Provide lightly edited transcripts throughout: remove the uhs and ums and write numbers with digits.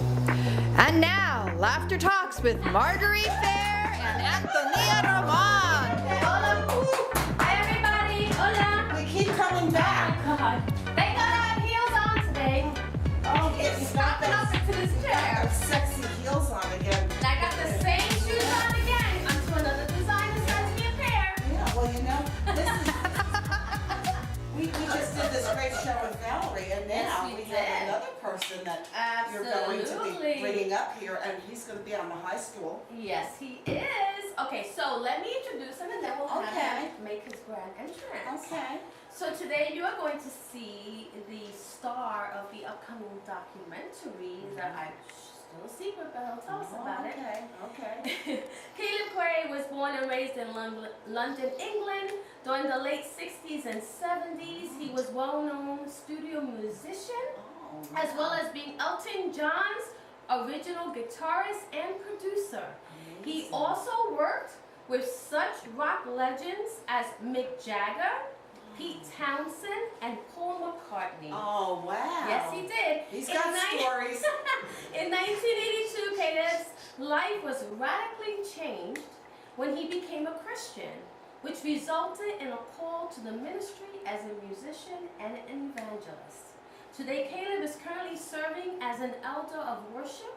And now, Laughter Talks with Marguerite Fair and Antonia Roman. Hi everybody, hola. We keep coming back. Oh God. Thank God I have heels on today. Oh, It's knocking up into this chair. Sexy heels on again. And I got the same shoes on again until another designer sends me a pair. Yeah, well, you know, this is, we just did this great show with Valerie, and now Yes, we we have did. another person that you're going to be bringing up here, and he's going to be on the high school. Yes, he is. Okay, so let me introduce him and then we'll have Okay. him make his grand entrance. Okay. So today you are going to see the star of the upcoming documentary that I'm still a secret, but he'll tell us about it. Okay. Caleb Quaye was born and raised in London, England. During the late 60s and 70s, he was well-known studio musician, Oh, as well as being Elton John's original guitarist and producer. He also worked with such rock legends as Mick Jagger, Pete Townsend, and Paul McCartney. Oh, wow. Yes, he did. He's In got nine- stories. In 1982, Caleb's life was radically changed when he became a Christian, which resulted in a call to the ministry as a musician and an evangelist. Today, Caleb is currently serving as an elder of worship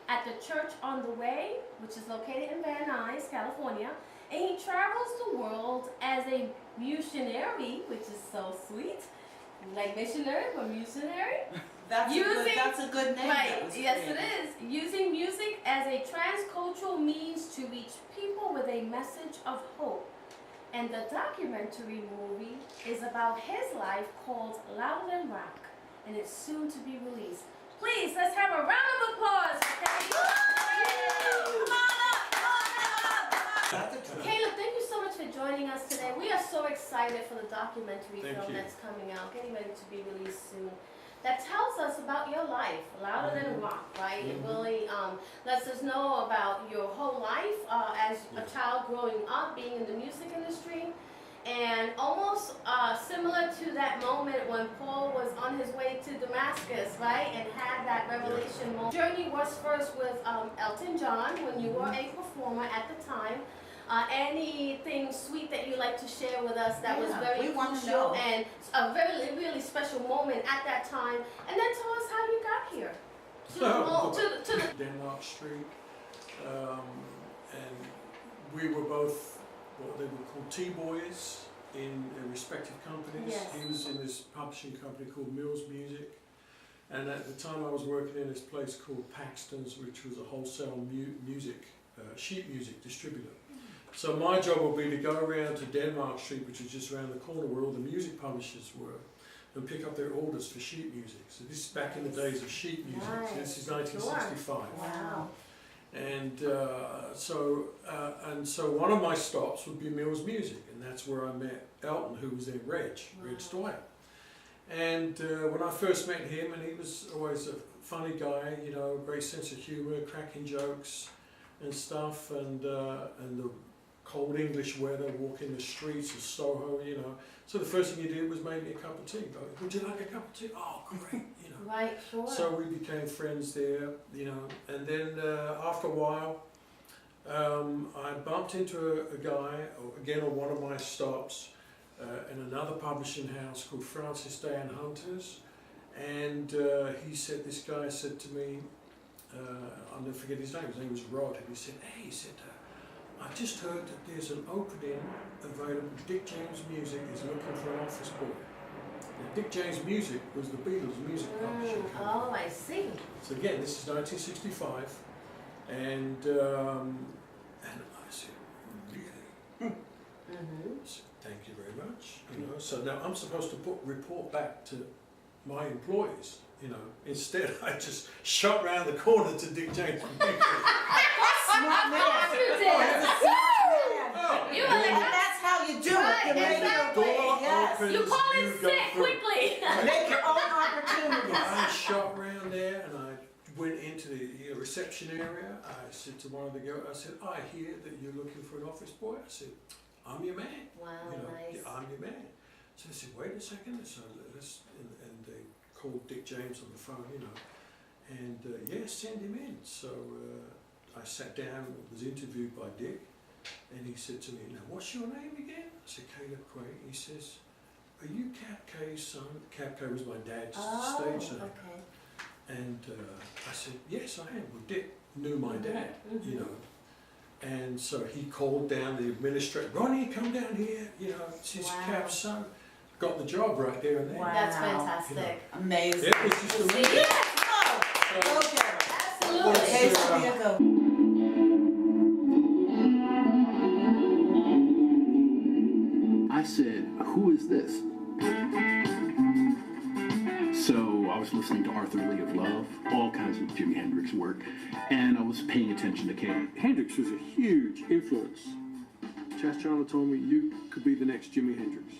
at the Church on the Way, which is located in Van Nuys, California, and he travels the world as a missionary, which is so sweet. Like missionary, but missionary. That's a good name. Right, that was yes created. it is. Using music as a transcultural means to reach people with a message of hope. And the documentary movie is about his life called Louder Than Rock, and it's soon to be released. Please, let's have a round of applause for Caleb, thank you so much for joining us today. We are so excited for the documentary film that's coming out, getting ready to be released soon. That tells us about your life, Louder Than Rock, right? It really lets us know about your whole life as a child growing up, being in the music industry, and almost similar to that moment when Paul was on his way to Damascus, right? And had that revelation moment. Journey was first with Elton John when you were a performer at the time. Anything sweet that you like to share with us that was very crucial and a very really special moment at that time, and then tell us how you got here to the Denmark Street, and we were both what they would call T-boys in respective companies. Yes. He was in this publishing company called Mills Music, and at the time I was working in this place called Paxton's, which was a wholesale sheet music distributor. So my job would be to go around to Denmark Street, which is just around the corner where all the music publishers were, and pick up their orders for sheet music. So this is back in the days of sheet music. Nice. So this is 1965. Wow. And so one of my stops would be Mills Music, and that's where I met Elton, who was then Reg Stewart. And when I first met him, and he was always a funny guy, you know, great sense of humour, cracking jokes and stuff, and the cold English weather, walking the streets of Soho, you know. So the first thing he did was make me a cup of tea. Go, would you like a cup of tea? Oh, great, you know. Right, sure. So we became friends there, you know. And then after a while, I bumped into a guy, again on one of my stops, in another publishing house called Francis Day and Hunters. And this guy said to me, I'll never forget his name was Rod, and he said, hey, I just heard that there's an opening available. Dick James Music is looking for an office boy. Now, Dick James Music was the Beatles' music publishing company. Oh, I see. So again, this is 1965, and I said, really? I said, thank you very much. You know, so now I'm supposed to report back to my employees. You know, instead I just shot round the corner to Dick James Music. Smart man. You did. You were like, That's how you do it. Right, You make exactly. your way. Yes. Opens, you call it you go sick through. quickly. Make your own opportunities. I shot round there and I went into the reception area. I said to one of the girls, I said, I hear that you're looking for an office boy. I said, I'm your man. Wow, you know, nice. yeah, I'm your man. So I said, wait a second. So and they called Dick James on the phone, you know. And yeah, send him in. So I sat down, was interviewed by Dick, and he said to me, now what's your name again? I said, Caleb Quaye. He says, are you Cap Quaye's son? Cap Quaye was my dad's stage name. Okay. And I said, yes, I am. Well, Dick knew my dad, you know. And so he called down the administrator, Ronnie, come down here, you know, it's his Cap's son. Got the job right there and then. Wow. That's fantastic. You know. Amazing. It was just amazing. See? Go, Karen. Absolutely. Taste of the echo. I said, who is this? So I was listening to Arthur Lee of Love, all kinds of Jimi Hendrix work, and I was paying attention to Caleb. Hendrix was a huge influence. Chas Chandler told me, you could be the next Jimi Hendrix.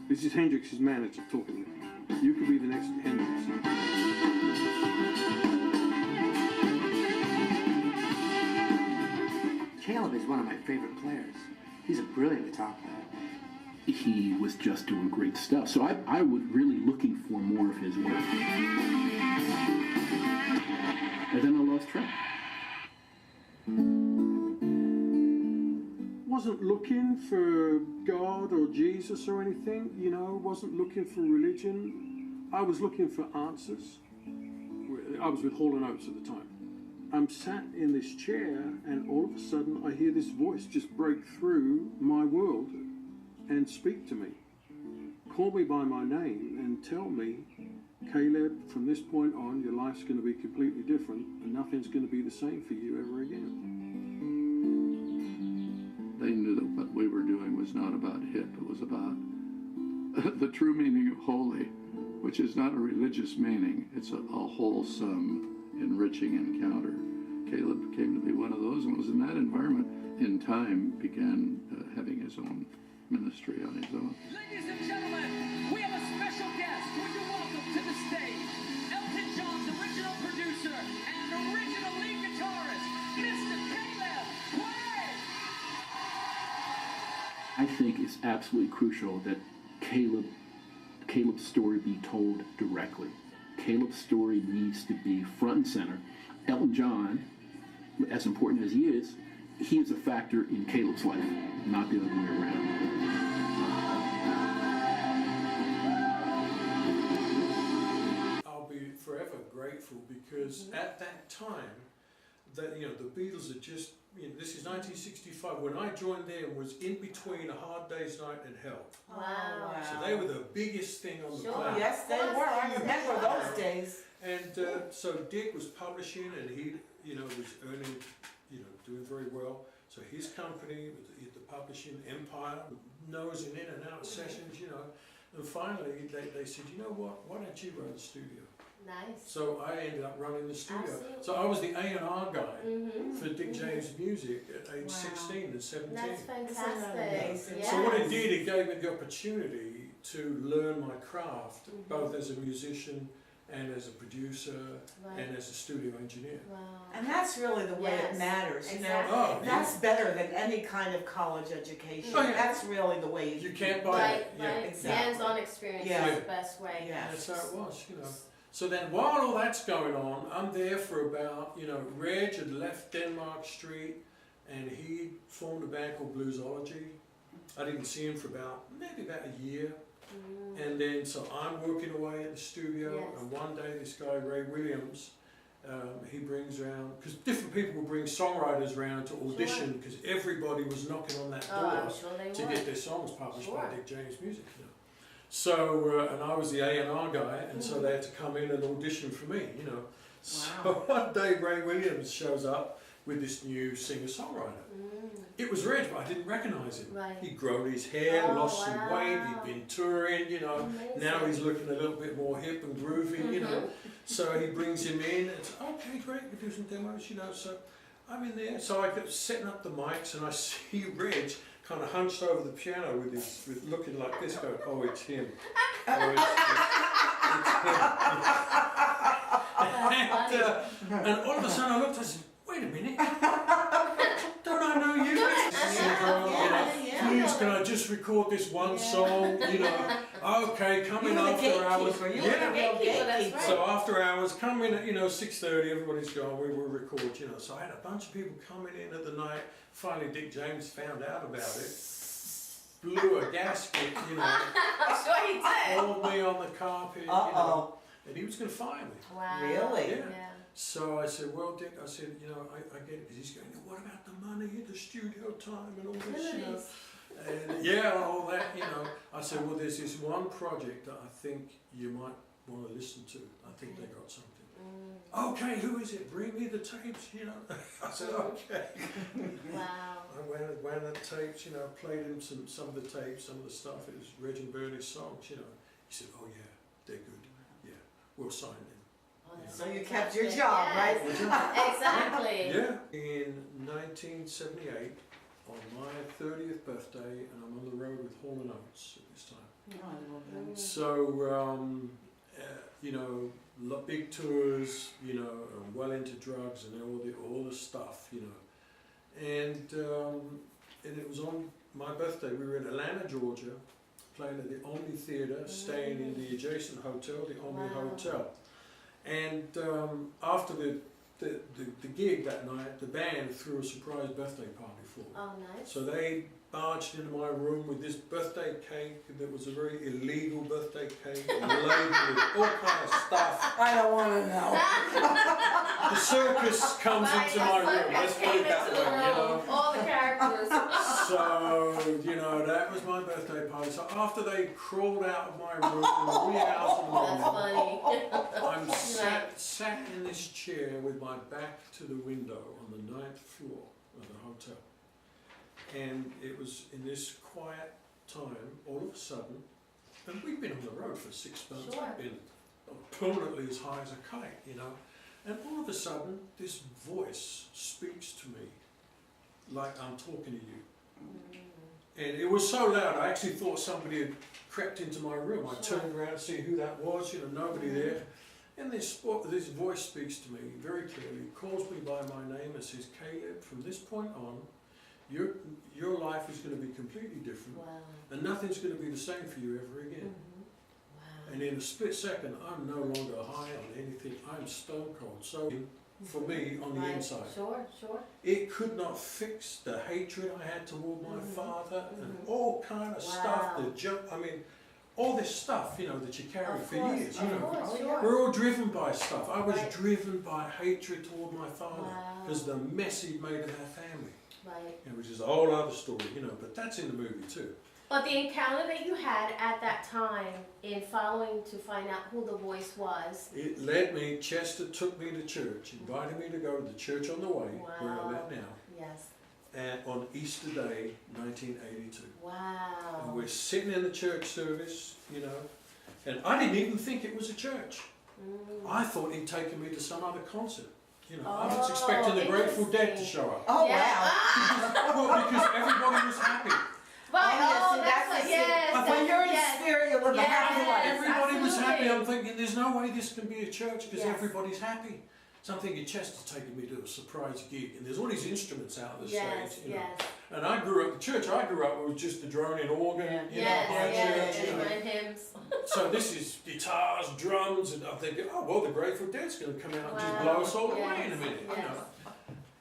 This is Hendrix's manager talking to me. You could be the next Hendrix. Caleb is one of my favorite players. He's a brilliant guitar player. He was just doing great stuff, so I was really looking for more of his work. And then I lost track. Wasn't looking for God or Jesus or anything, you know, wasn't looking for religion. I was looking for answers. I was with Hall & Oates at the time. I'm sat in this chair and all of a sudden I hear this voice just break through my world and speak to me. Call me by my name and tell me, Caleb, from this point on your life's going to be completely different and nothing's going to be the same for you ever again. They knew that what we were doing was not about hip, it was about the true meaning of holy, which is not a religious meaning, it's a wholesome, enriching encounter. Caleb came to be one of those, and it was in that environment, in time, began having his own ministry on his own. Ladies and gentlemen, we have a special guest. Would you welcome to the stage Elton John's original producer and original lead guitarist, Mr. Caleb Quaye. I think it's absolutely crucial that Caleb's story be told directly. Caleb's story needs to be front and center. Elton John, as important as he is a factor in Caleb's life, not the other way around. I'll be forever grateful because at that time, that you know, the Beatles had just, you know, this is 1965. When I joined them, was in between A Hard Day's Night and Hell. Wow. So they were the biggest thing on the Sure. planet. Yes, they were. I remember those days. And so Dick was publishing, and he, you know, was earning, you know, doing very well. So his company, the publishing empire, nose in and out sessions, you know. And finally, they said, you know what? Why don't you run the studio? Nice. So I ended up running the studio. Absolutely. So I was the A&R guy for Dick James Music at age 16 and 17. That's fantastic. amazing? Yes. So what it did, it gave me the opportunity to learn my craft, both as a musician and as a producer and as a studio engineer. Wow. And that's really the way it Yes, matters, you exactly. know. Oh, That's better than any kind of college education. Oh, yeah. That's really the way You can't buy Right, it. Yeah. right. exactly. Hands-on experience Yeah. is the best way. Yeah. That's how it was, you know. So then while all that's going on, I'm there for about, you know, Reg had left Denmark Street and he formed a band called Bluesology. I didn't see him for maybe about a year. And then, so I'm working away at the studio, Yes. and one day this guy, Ray Williams, he brings around, because different people will bring songwriters around to audition, because everybody was knocking on that Oh, door I'm sure they to were. get their songs published by Sure. Dick James Music. You know. So, and I was the A&R guy, and so they had to come in and audition for me, you know. So one day Ray Williams shows up with this new singer-songwriter. It was Reg, but I didn't recognise him. Right. He'd grown his hair, Oh, lost some weight, wow. he'd been touring, you know. Amazing. Now he's looking a little bit more hip and groovy, you know. So he brings him in, and it's, okay, great, we do some demos, you know. So I'm in there, so I kept setting up the mics, and I see Reg kind of hunched over the piano with looking like this, going, oh, it's him. Oh, it's him. And all of a sudden I looked, I said, wait a minute, don't I know you? Syndrome, you know, flues can I just record this one song, you know? Okay, come You in were the after hours. gatekeeper. You were Yeah. the real gatekeeper. So after hours, come in at, 6:30, everybody's gone, we will record, So I had a bunch of people coming in at the night. Finally, Dick James found out about it. Blew a gasket, I'm sure he did. pulled me on the carpet, Uh-oh. and he was going to fire me. Wow. Really? Yeah. So I said, well, Dick, I said, I get it, because he's going, what about the money, the studio time, and all this, and all that, I said, well, there's this one project that I think you might want to listen to. I think they got something. Okay, who is it? Bring me the tapes, I said, okay. Wow. I went the tapes, played him some of the tapes, some of the stuff. It was Reg and Bernie's songs, He said, oh yeah, they're good. Yeah, we'll sign them. So you kept your job, right? Exactly. Yeah. In 1978, on my 30th birthday, and I'm on the road with Hall & Oates at this time. So, big tours, well into drugs and all the stuff, And it was on my birthday. We were in Atlanta, Georgia, playing at the Omni Theatre, staying in the adjacent hotel, the Omni Hotel. And after the gig that night, the band threw a surprise birthday party for me. Oh, nice. So they barged into my room with this birthday cake that was a very illegal birthday cake, loaded with all kind of stuff. I don't want to know. The circus comes into my room, let's put it that way, All the characters. So, that was my birthday party. So after they crawled out of my room in the wee hours in the morning, That's funny. I'm sat in this chair with my back to the window on the 9th floor of the hotel. And it was in this quiet time, all of a sudden, and we've been on the road for 6 months, Sure. I've been permanently as high as a kite, and all of a sudden, this voice speaks to me like I'm talking to you. And it was so loud, I actually thought somebody had crept into my room. I turned around to see who that was, nobody there. And this voice speaks to me very clearly, calls me by my name and says, Caleb, from this point on, your life is going to be completely different, and nothing's going to be the same for you ever again. Wow. And in a split second, I'm no longer high on anything. I'm stone cold. So for me, on the inside, Sure. it could not fix the hatred I had toward my father and all kind of stuff. All this stuff, that you carry for years. Sure. We're all driven by stuff. I was driven by hatred toward my father because the mess he'd made of our family. Right. Which is a whole other story, but that's in the movie too. But the encounter that you had at that time in following to find out who the voice was. It led me, Chester took me to church, invited me to go to the church on the way, where I'm at now. Yes. And on Easter Day, 1982. Wow. And we're sitting in the church service, and I didn't even think it was a church. I thought he'd taken me to some other concert. I was expecting the Grateful Dead to show up. Oh, wow. Well, because everybody was happy. Right, that's when you're in spirit, you live a happy life. Everybody was happy. I'm thinking, there's no way this can be a church because everybody's happy. So I'm thinking, Chester's taking me to a surprise gig, and there's all these instruments out on the stage, And I grew up, the church I grew up with was just the droning organ, high church, hymns. So this is guitars, drums, and I'm thinking, oh well, the Grateful Dead's going to come out and just blow us all away in a minute,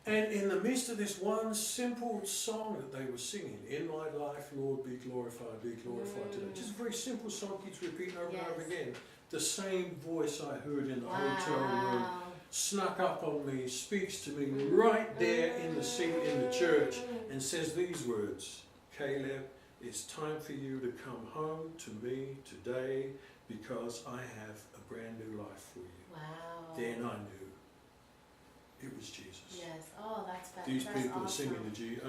And in the midst of this one simple song that they were singing, "In my life, Lord, be glorified today," just a very simple song, keeps repeating over and over again. The same voice I heard in the hotel room snuck up on me, speaks to me right there in the seat in the church, and says these words, "Caleb, it's time for you to come home to me today because I have a brand new life for you." Wow. Then I knew it was Jesus. Yes. Oh, that's These people awesome. are singing the Jesus. I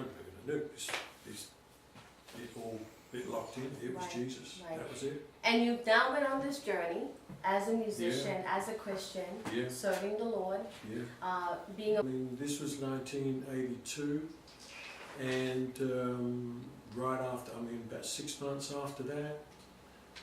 knew it locked in. It was Jesus. Right. That was it. And you've now been on this journey as a musician, as a Christian, serving the Lord, being a... this was 1982, and right after, about 6 months after that,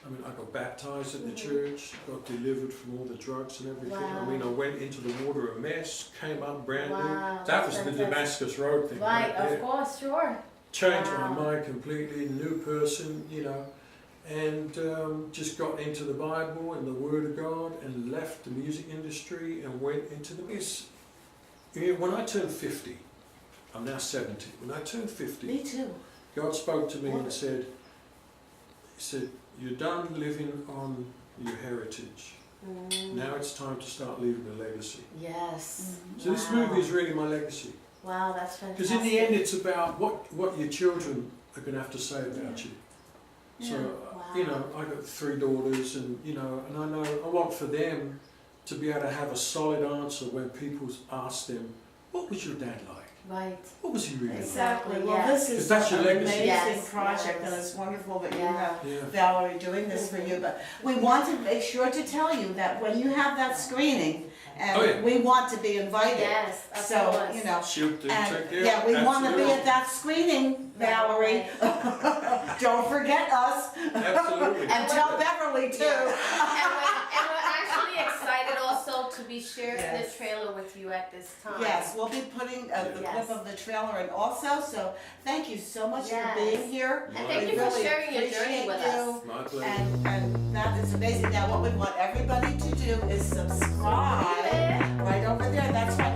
I got baptized at the church, got delivered from all the drugs and everything. I went into the water a mess, came up brand new. That was the Damascus Road thing. Right, of course, sure. changed my Wow. mind completely, new person, you know, and just got into the Bible and the Word of God and left the music industry and went into the business. You know, when I turned 50, I'm now 70, when I turned 50, Me too. God spoke to me and said, He said, you're done living on your heritage. Now it's time to start leaving a legacy. Yes. So this movie is really my legacy. Wow, that's fantastic. Because in the end it's about what your children are going to have to say about you. So, you know, I got 3 daughters and, you know, and I know I want for them to be able to have a solid answer when people ask them, what was your dad like? Right. What was he really like? Exactly. Well, Yes. this is That's your an legacy. amazing Yes, project, yes. and it's wonderful that you Yeah. have Yeah. Valerie doing this for you. But we want to make sure to tell you that when you have that screening, and Oh, yeah. we want to be invited. Yes, of So, course. you know, She'll take and care. yeah, we want to be Absolutely. at that screening, Valerie. Don't forget us. Absolutely. And tell Beverly too. And we're actually excited also to be sharing Yes. the trailer with you at this time. Yes, we'll be putting the Yes. clip of the trailer in also, so thank you so much Yes. for being here. And My thank you for really sharing your journey appreciate with you. us. My pleasure. And that is amazing. Now what we want everybody to do is subscribe right over there. That's right.